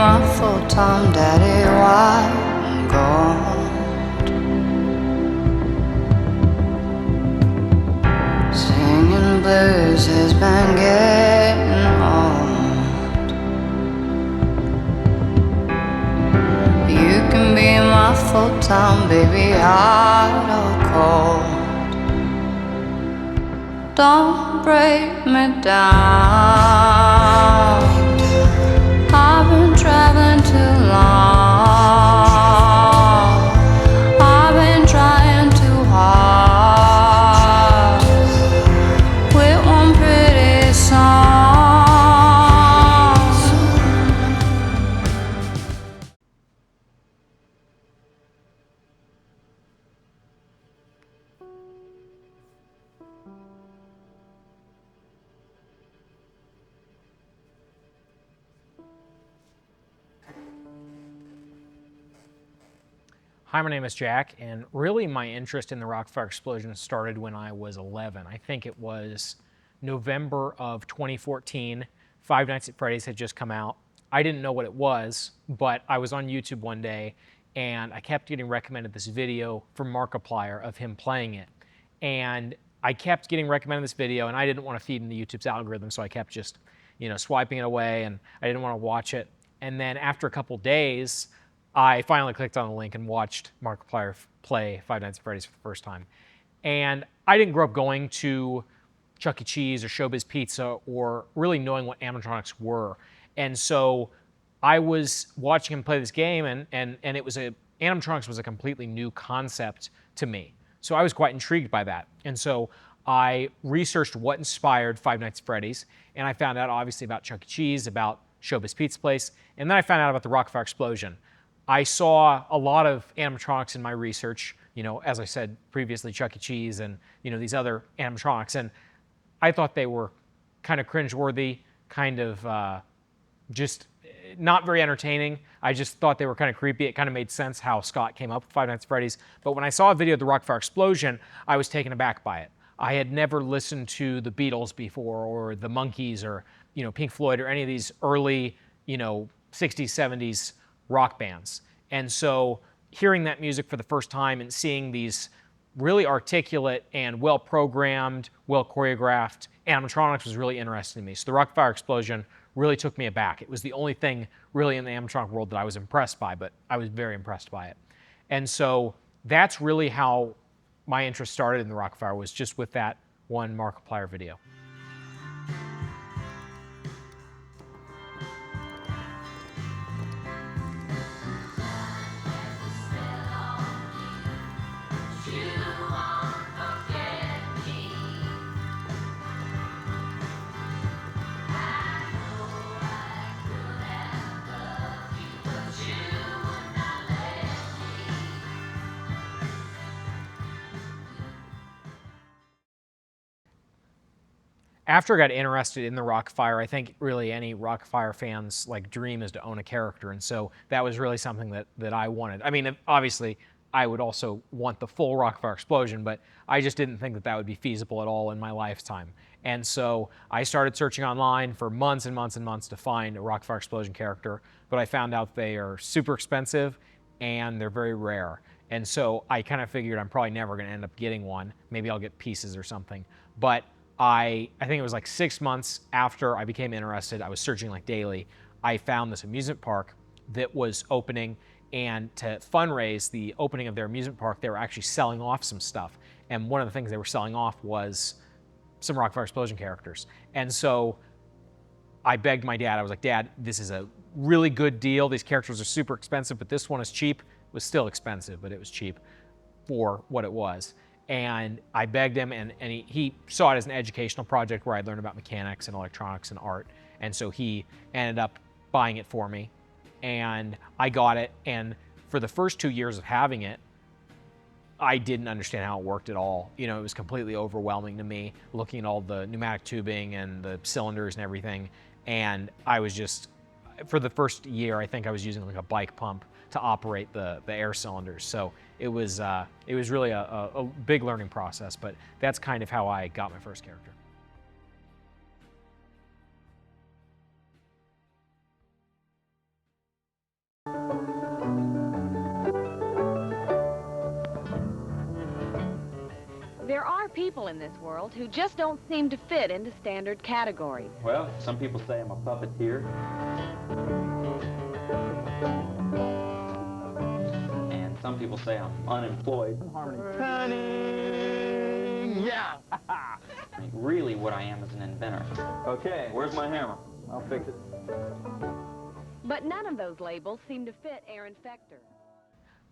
my full-time daddy while I'm gone. Singing blues has been getting old. You can be my full-time baby, hot or cold. Don't break me down. I've been traveling too long. I've been trying too hard with one pretty song. Hi, my name is Jack, and really my interest in the Rock-afire Explosion started when I was 11. I think it was November of 2014. Five Nights at Freddy's had just come out. I didn't know what it was, but I was on YouTube one day, and I kept getting recommended this video from Markiplier of him playing it. And I kept getting recommended this video, and I didn't want to feed into YouTube's algorithm, so I kept just, swiping it away, and I didn't want to watch it. And then after a couple days, I finally clicked on the link and watched Markiplier play Five Nights at Freddy's for the first time. And I didn't grow up going to Chuck E. Cheese or Showbiz Pizza or really knowing what animatronics were. And so I was watching him play this game, and it was animatronics was a completely new concept to me. So I was quite intrigued by that. And so I researched what inspired Five Nights at Freddy's, and I found out obviously about Chuck E. Cheese, about Showbiz Pizza Place, and then I found out about the Rock-afire Explosion. I saw a lot of animatronics in my research, as I said previously, Chuck E. Cheese and, these other animatronics. And I thought they were kind of cringeworthy, kind of just not very entertaining. I just thought they were kind of creepy. It kind of made sense how Scott came up with Five Nights at Freddy's. But when I saw a video of the Rock-afire Explosion, I was taken aback by it. I had never listened to the Beatles before, or the Monkees, or, Pink Floyd, or any of these early, 60s, 70s rock bands. And so hearing that music for the first time and seeing these really articulate and well-programmed, well-choreographed animatronics was really interesting to me. So the Rock-afire Explosion really took me aback. It was the only thing really in the animatronic world that I was impressed by, but I was very impressed by it. And so that's really how my interest started in the Rock-afire, was just with that one Markiplier video. After I got interested in the Rock-afire, I think really any Rock-afire fan's dream is to own a character, and so that was really something that I wanted. I mean, obviously, I would also want the full Rock-afire Explosion, but I just didn't think that would be feasible at all in my lifetime. And so I started searching online for months and months and months to find a Rock-afire Explosion character, but I found out they are super expensive and they're very rare. And so I kind of figured I'm probably never going to end up getting one. Maybe I'll get pieces or something. But I think it was 6 months after I became interested, I was searching daily, I found this amusement park that was opening, and to fundraise the opening of their amusement park, they were actually selling off some stuff. And one of the things they were selling off was some Rock-afire Explosion characters. And so I begged my dad, I was like, Dad, this is a really good deal. These characters are super expensive, but this one is cheap. It was still expensive, but it was cheap for what it was. And I begged him, and he saw it as an educational project where I'd learn about mechanics and electronics and art. And so he ended up buying it for me, and I got it. And for the first 2 years of having it, I didn't understand how it worked at all. It was completely overwhelming to me, looking at all the pneumatic tubing and the cylinders and everything. And I was just, for the first year, I think I was using a bike pump to operate the air cylinders. So it was really a big learning process, but that's kind of how I got my first character. people in this world who just don't seem to fit into standard categories. Well, some people say I'm a puppeteer. And some people say I'm unemployed. Cunning! Yeah! I mean, really what I am is an inventor. Okay, where's my hammer? I'll fix it. But none of those labels seem to fit Aaron Fechter.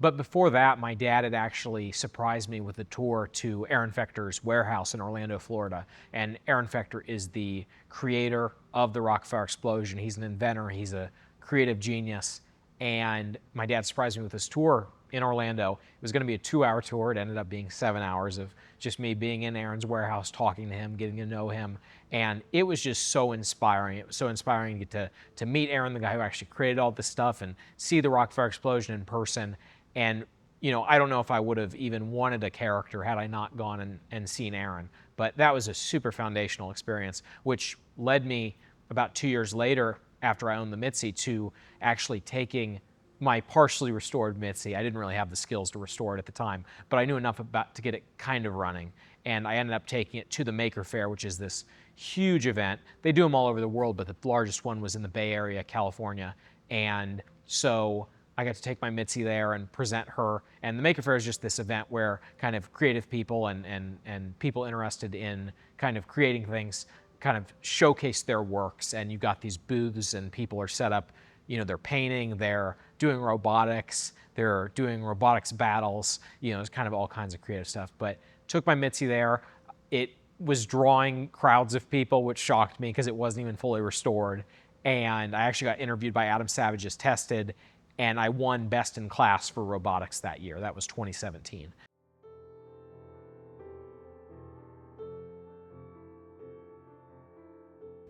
But before that, my dad had actually surprised me with a tour to Aaron Fechter's warehouse in Orlando, Florida. And Aaron Fechter is the creator of the Rock-afire Explosion. He's an inventor, he's a creative genius. And my dad surprised me with this tour in Orlando. It was going to be a 2-hour tour. It ended up being 7 hours of just me being in Aaron's warehouse, talking to him, getting to know him. And it was just so inspiring. It was so inspiring to get to meet Aaron, the guy who actually created all this stuff, and see the Rock-afire Explosion in person. And, you know, I don't know if I would have even wanted a character had I not gone and seen Aaron. But that was a super foundational experience, which led me about 2 years later, after I owned the Mitzi, to actually taking my partially restored Mitzi. I didn't really have the skills to restore it at the time, but I knew enough about to get it kind of running. And I ended up taking it to the Maker Faire, which is this huge event. They do them all over the world, but the largest one was in the Bay Area, California. And so I got to take my Mitzi there and present her. And the Maker Faire is just this event where kind of creative people and people interested in kind of creating things kind of showcase their works. And you've got these booths and people are set up, you know, they're painting, they're doing robotics, they're doing robotics battles, you know, there's kind of all kinds of creative stuff. But took my Mitzi there. It was drawing crowds of people, which shocked me because it wasn't even fully restored. And I actually got interviewed by Adam Savage's Tested, and I won Best in Class for robotics that year. That was 2017.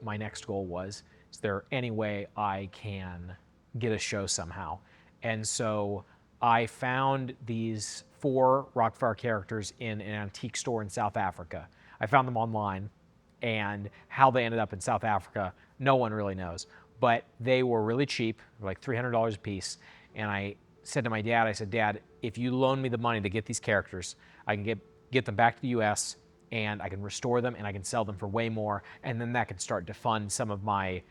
My next goal was, is there any way I can get a show somehow? And so I found these 4 Rock-afire characters in an antique store in South Africa. I found them online, and how they ended up in South Africa, no one really knows. But they were really cheap, like $300 a piece. And I said to my dad, I said, Dad, if you loan me the money to get these characters, I can get them back to the US, and I can restore them, and I can sell them for way more, and then that can start to fund some of my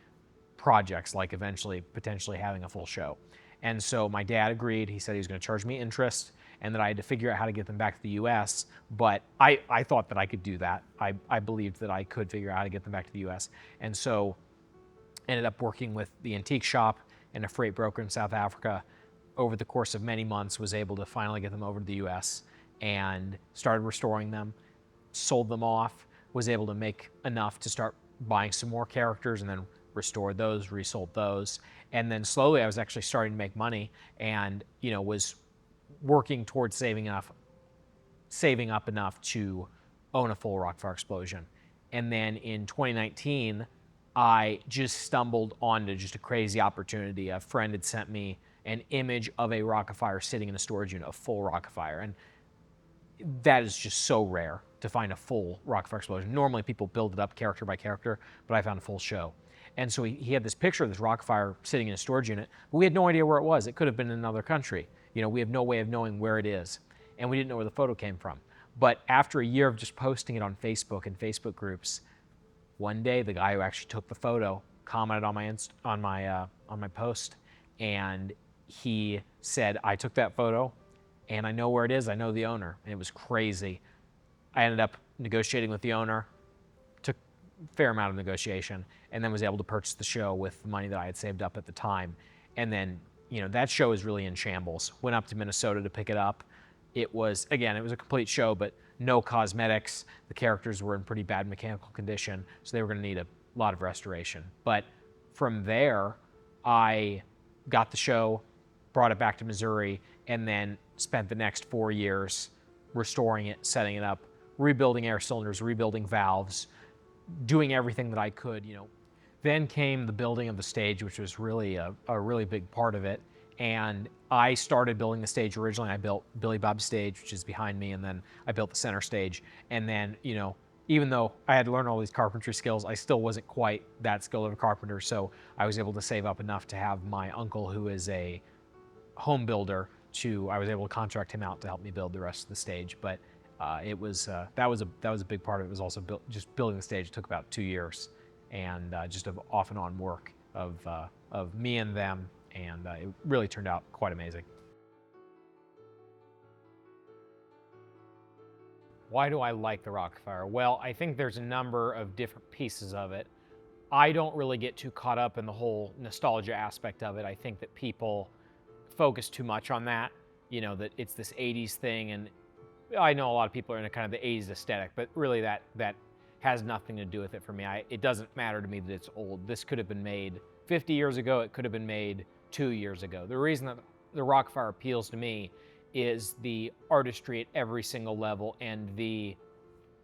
projects, like eventually, potentially having a full show. And so my dad agreed. He said he was going to charge me interest, and that I had to figure out how to get them back to the US, but I thought that I could do that. I believed that I could figure out how to get them back to the US. And so ended up working with the antique shop and a freight broker in South Africa. Over the course of many months, was able to finally get them over to the US and started restoring them, sold them off, was able to make enough to start buying some more characters, and then restored those, resold those. And then slowly I was actually starting to make money, and, you know, was working towards saving up enough to own a full Rock-afire Explosion. And then in 2019, I just stumbled onto just a crazy opportunity. A friend had sent me an image of a Rock-afire sitting in a storage unit, a full Rock-afire. And that is just so rare to find a full Rock-afire Explosion. Normally people build it up character by character, but I found a full show. And so he had this picture of this Rock-afire sitting in a storage unit, but we had no idea where it was. It could have been in another country. You know, we have no way of knowing where it is. And we didn't know where the photo came from. But after a year of just posting it on Facebook and Facebook groups, one day the guy who actually took the photo commented on my post, and he said, I took that photo and I know where it is, I know the owner. And it was crazy. I ended up negotiating with the owner, took a fair amount of negotiation, and then was able to purchase the show with the money that I had saved up at the time. And then, you know, that show is really in shambles. Went up to Minnesota to pick it up. It was, again, it was a complete show, but no cosmetics. The characters were in pretty bad mechanical condition, so they were going to need a lot of restoration. But from there, I got the show, brought it back to Missouri, and then spent the next 4 years restoring it, setting it up, rebuilding air cylinders, rebuilding valves, doing everything that I could, you know. Then came the building of the stage, which was really a really big part of it. And I started building the stage originally. I built Billy Bob's stage, which is behind me, and then I built the center stage. And then, you know, even though I had to learn all these carpentry skills, I still wasn't quite that skilled of a carpenter. So I was able to save up enough to have my uncle, who is a home builder, I was able to contract him out to help me build the rest of the stage. But That was a big part of it. It was also just building the stage. It took about 2 years, and just of off and on work of me and them, and it really turned out quite amazing. Why do I like the Rock-afire? Well, I think there's a number of different pieces of it. I don't really get too caught up in the whole nostalgia aspect of it. I think that people focus too much on that, you know, that it's this 80s thing, and I know a lot of people are in a kind of the 80s aesthetic, but really that has nothing to do with it for me. It doesn't matter to me that it's old. This could have been made 50 years ago. It could have been made 2 years ago. The reason that the Rock-afire appeals to me is the artistry at every single level and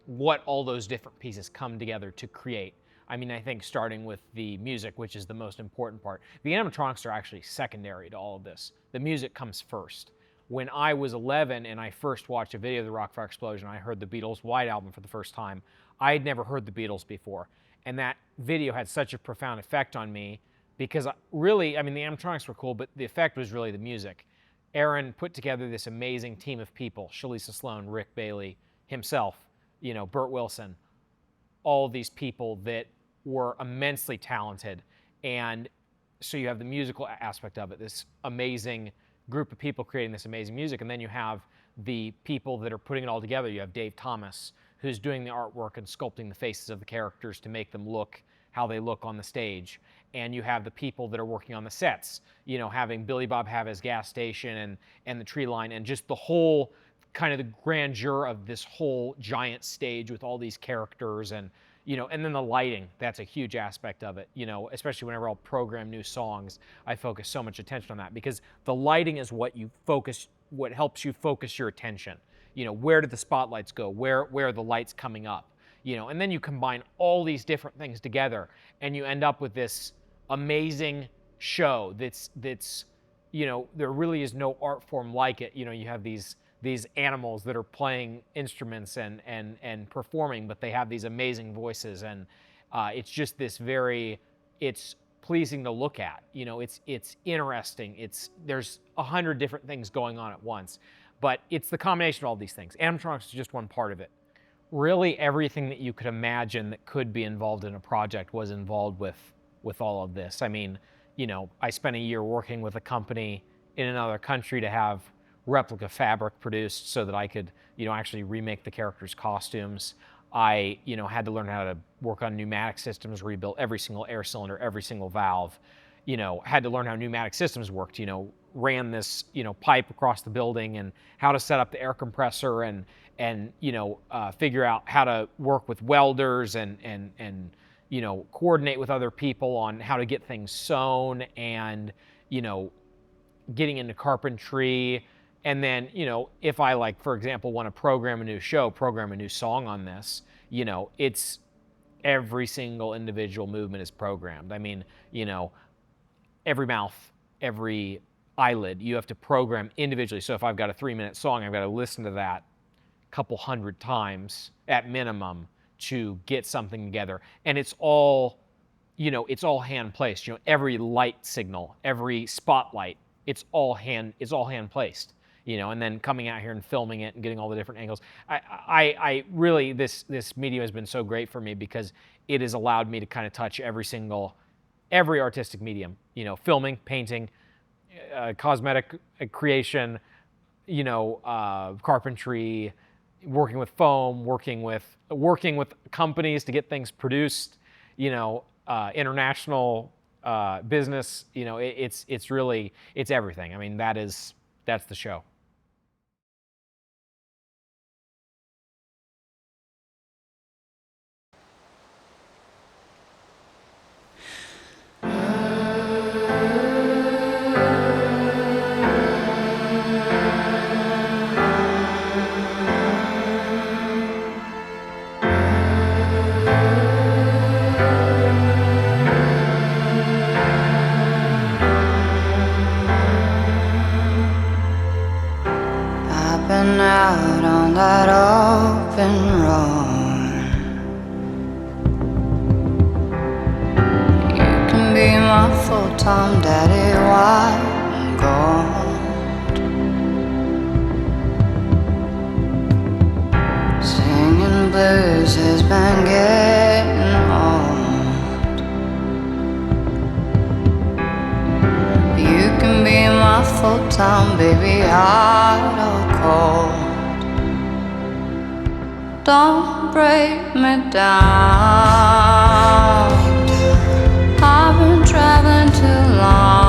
what all those different pieces come together to create. I mean, I think starting with the music, which is the most important part. The animatronics are actually secondary to all of this. The music comes first. When I was 11 and I first watched a video of the Rock-afire Explosion, I heard the Beatles' White Album for the first time. I had never heard the Beatles before. And that video had such a profound effect on me because really, I mean, the animatronics were cool, but the effect was really the music. Aaron put together this amazing team of people, Shalisa Sloan, Rick Bailey, himself, you know, Burt Wilson, all these people that were immensely talented. And so you have the musical aspect of it, this amazing group of people creating this amazing music. And then you have the people that are putting it all together. You have Dave Thomas, who's doing the artwork and sculpting the faces of the characters to make them look how they look on the stage. And you have the people that are working on the sets, you know, having Billy Bob have his gas station and the tree line and just the whole kind of the grandeur of this whole giant stage with all these characters and, you know, and then the lighting, that's a huge aspect of it, you know, especially whenever I'll program new songs, I focus so much attention on that because the lighting is what helps you focus your attention. You know, where do the spotlights go? Where are the lights coming up? You know, and then you combine all these different things together and you end up with this amazing show that's you know, there really is no art form like it. You know, you have these animals that are playing instruments and performing, but they have these amazing voices, and it's just this it's pleasing to look at. You know, it's interesting. There's 100 different things going on at once, but it's the combination of all these things. Animatronics is just one part of it. Really, everything that you could imagine that could be involved in a project was involved with all of this. I mean, you know, I spent a year working with a company in another country to have replica fabric produced so that I could, you know, actually remake the characters' costumes. I, you know, had to learn how to work on pneumatic systems, rebuild every single air cylinder, every single valve. You know, had to learn how pneumatic systems worked, you know, ran this, you know, pipe across the building and how to set up the air compressor and you know, figure out how to work with welders and you know, coordinate with other people on how to get things sewn and, you know, getting into carpentry. And then, you know, if I, like, for example, want to program a new show, program a new song on this, you know, it's every single individual movement is programmed. I mean, you know, every mouth, every eyelid, you have to program individually. So if I've got a 3-minute song, I've got to listen to that a couple hundred times at minimum to get something together. And it's all, you know, it's all hand placed. You know, every light signal, every spotlight, it's all hand placed. You know, and then coming out here and filming it and getting all the different angles. I really, this medium has been so great for me because it has allowed me to kind of touch every artistic medium. You know, filming, painting, cosmetic creation, you know, carpentry, working with foam, working with companies to get things produced, you know, international business. You know, it's everything. I mean, that's the show. Been out on that open road. You can be my full-time daddy while I'm gone. blues has been getting old. You can be my full-time baby, hot or cold. Don't break me down. I've been traveling too long.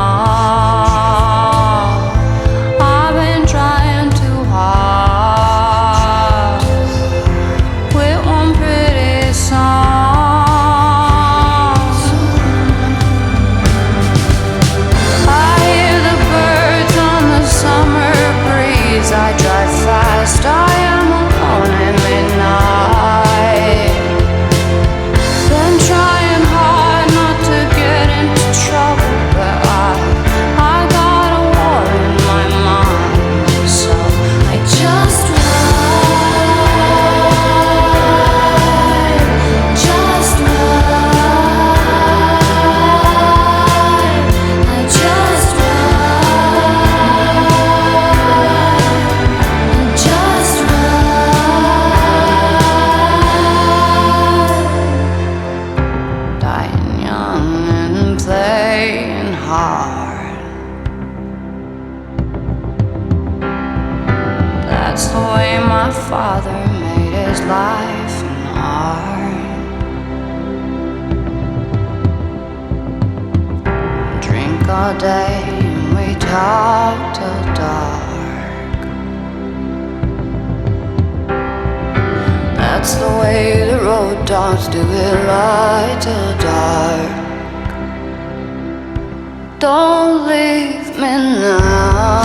I've been trying too hard with one pretty song. I hear the birds on the summer breeze. I drive fast, I am alone at midnight. Been trying hard not to get into trouble, but I got a war in my mind, so I just ride, just ride, I just ride, just ride. Dying young and playing hard. That's the way my father made his life an art. Drink all day and we talk till dark. That's the way the road dogs do it, light till dark. Don't leave me now.